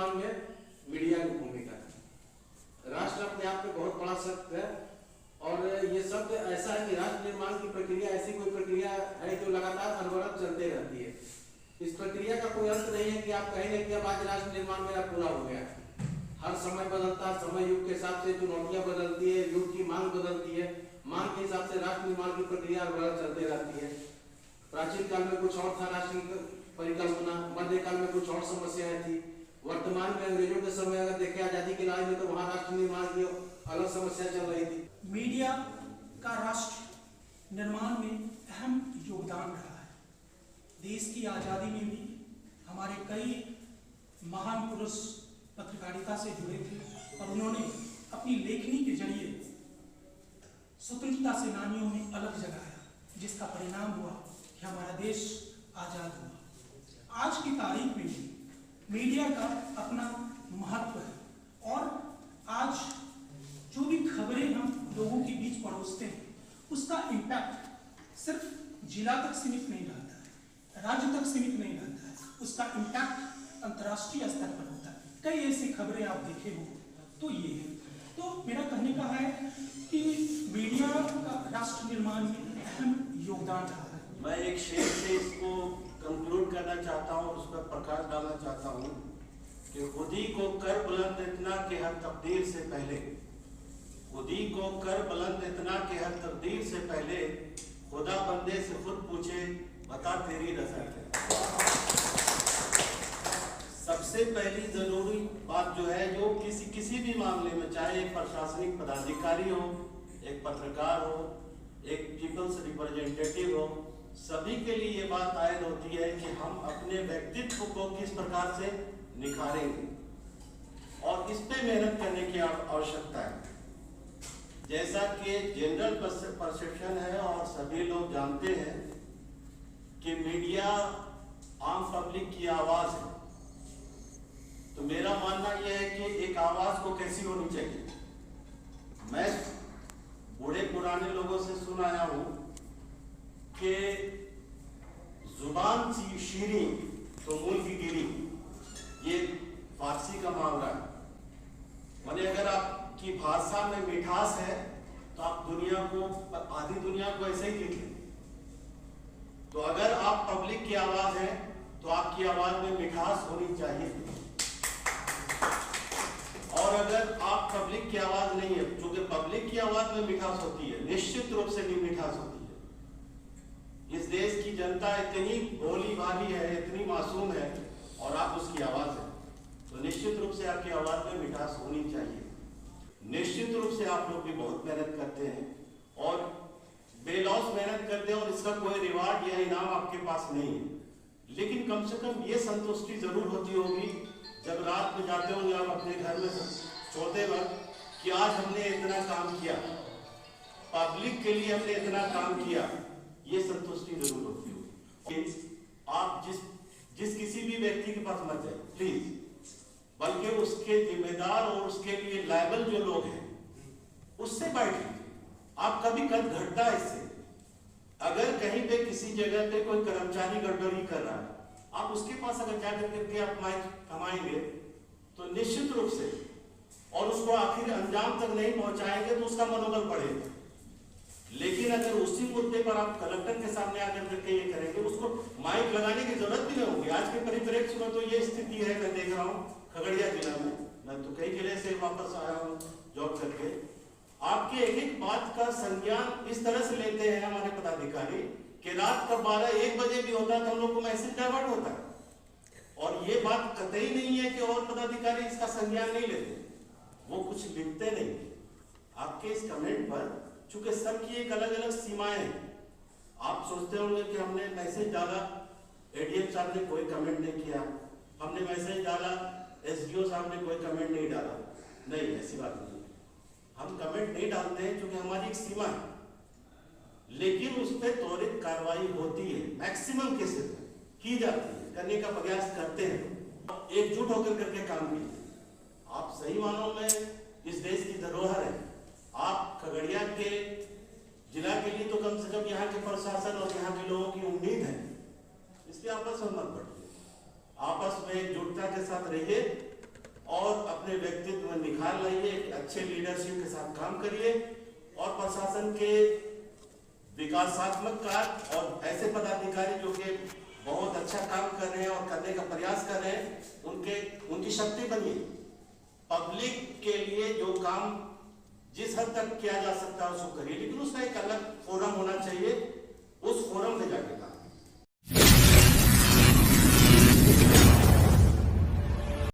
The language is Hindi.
निर्माण में मीडिया की भूमिका है। राष्ट्र अपने आप में बहुत बड़ा शब्द है और ये शब्द ऐसा है कि राष्ट्र निर्माण की प्रक्रिया ऐसी कोई प्रक्रिया है जो लगातार अनवरत चलते रहती है। इस प्रक्रिया का कोई अंत नहीं है कि आप कहेंगे कि अब आज राष्ट्र निर्माण मेरा पूरा हो गया। हर समय बदलता, समय युग के हिसाब से चुनौतियां बदलती है, युग की मांग बदलती है, मांग के हिसाब से राष्ट्र निर्माण की प्रक्रिया अनवरत चलते रहती है। प्राचीन काल में कुछ और था राष्ट्र की परिकल्पना, मध्यकाल में कुछ और समस्याएं थी, वर्तमान में अंग्रेजों के समय अगर देखें आजादी की लड़ाई में तो वहां राष्ट्र निर्माण की अलग समस्या चल रही थी। मीडिया का राष्ट्र निर्माण में अहम योगदान रहा है। देश की आजादी में भी हमारे कई महान पुरुष पत्रकारिता से जुड़े थे और उन्होंने अपनी लेखनी के जरिए स्वतंत्रता सेनानियों में अलग जगाया, जिसका परिणाम हुआ कि हमारा देश आजाद हुआ। आज की तारीख में भी मीडिया का अपना महत्व है और आज जो भी खबरें हम लोगों के बीच परोसते हैं उसका इम्पैक्ट सिर्फ जिला तक सीमित नहीं रहता है, राज्य तक सीमित नहीं रहता है, उसका इम्पैक्ट अंतर्राष्ट्रीय स्तर पर होता है। कई ऐसी खबरें आप देखे हो तो ये है। तो मेरा कहने का है कि मीडिया का राष्ट्र निर्माण में अहम योगदान रहा है। मैं एक शेर से इसको कंक्लूड करना चाहता हूँ, उस पर प्रकाश डालना चाहता हूँ कि खुदी को कर बुलंद इतना कि हर तकदीर से पहले, खुदी को कर बुलंद इतना कि हर तकदीर से पहले, खुदा बंदे से खुद पूछे बता तेरी रज़ा क्या। सबसे पहली जरूरी बात जो है, जो किसी भी मामले में, चाहे एक प्रशासनिक पदाधिकारी हो, एक पत्रकार हो, एक पीपल्स रिप्रेजेंटेटिव हो, सभी के लिए ये बात आयद होती है कि हम अपने व्यक्तित्व को किस प्रकार से निखारेंगे और इस पे मेहनत करने की आवश्यकता है। जैसा कि जनरल परसेप्शन है और सभी लोग जानते हैं कि मीडिया आम पब्लिक की आवाज है, तो मेरा मानना यह है कि एक आवाज को कैसी होनी चाहिए। मैं बूढ़े पुराने लोगों से सुन आया हूं कि जुबान शीरी तो मुल्क की गिरी, ये फारसी का मुहावरा है। माने अगर आपकी भाषा में मिठास है तो आप दुनिया को, आधी दुनिया को ऐसे ही लिख लें। तो अगर आप पब्लिक की आवाज है तो आपकी आवाज में मिठास होनी चाहिए, और अगर आप पब्लिक की आवाज नहीं है, क्योंकि पब्लिक की आवाज में मिठास होती है, निश्चित रूप से भी मिठास होती है। इस देश की जनता इतनी भोली भाली है, इतनी मासूम है, और आप उसकी आवाज है, तो निश्चित रूप से आपकी आवाज में मिठास होनी चाहिए। निश्चित रूप से आप लोग भी बहुत मेहनत करते हैं और बेलौस मेहनत करते हैं और इसका कोई रिवार्ड या इनाम आपके पास नहीं है, लेकिन कम से कम ये संतुष्टि जरूर होती होगी जब रात में जाते होंगे आप अपने घर में सोते वक्त कि आज हमने इतना काम किया, पब्लिक के लिए हमने इतना काम किया, ये संतुष्टि जरूर होती होगी। आप जिस किसी भी व्यक्ति के पास मत जाए प्लीज, बल्कि उसके जिम्मेदार और उसके लिए लायबल जो लोग हैं उससे बात कीजिए। आप कभी कद घटता है इससे, अगर कहीं पे किसी जगह पे कोई कर्मचारी गड़बड़ी कर रहा है, आप उसके पास अगर जाकर करके आप माइक कमाएंगे तो निश्चित रूप से, और उसको आखिर अंजाम तक नहीं पहुंचाएंगे तो उसका मनोबल बढ़ेगा। लेकिन अगर उसी मुद्दे पर आप कलेक्टर के सामने आकर करके ये करेंगे, उसको माइक लगाने की जरूरत भी नहीं होगी। आज के परिप्रेक्ष्य में तो ये स्थिति है, मैं देख रहा हूँ खगड़िया जिला में, मैं तो कई जिले से वापस आया हूँ जॉब करके, आपके एक एक बात का संज्ञान इस तरह से लेते हैं हमारे पदाधिकारी कि रात का 12-1 बजे भी होता है तो हम लोग को मैसेज डाइवर्ट होता है, और ये बात कतई नहीं है कि और पदाधिकारी इसका संज्ञान नहीं लेते, वो कुछ लिखते नहीं। आपके इस कमेंट पर चूंकि सबकी एक अलग अलग सीमाएं हैं, आप सोचते होंगे कि हमने मैसेज डाला, एडीएम साहब ने कोई कमेंट नहीं किया, हमने मैसेज डाला, एसडीओ साहब ने कोई कमेंट नहीं डाला। नहीं, ऐसी बात नहीं है। हम कमेंट नहीं डालते हैं क्योंकि हमारी एक सीमा है, लेकिन उस पर त्वरित कार्रवाई होती है, मैक्सिमम केसेस में की जाती है, करने का प्रयास करते हैं। एकजुट होकर करके काम कीजिए। आप सही मानों में इस देश की धरोहर है। आप खगड़िया के जिला के लिए तो कम से कम यहाँ के प्रशासन और यहाँ के लोगों की उम्मीद है, इसलिए आपस में मत बढ़िए, आपस में एकजुटता के साथ रहिए और अपने व्यक्तित्व में निखार लाइए, अच्छे लीडरशिप के साथ काम करिए और प्रशासन के विकासात्मक कार्य और ऐसे पदाधिकारी जो कि बहुत अच्छा काम कर रहे हैं और करने का प्रयास कर रहे हैं, उनकी शक्ति बनिए। पब्लिक के लिए जो काम जिस हद तक किया जा सकता है उसको करिए, लेकिन उसका एक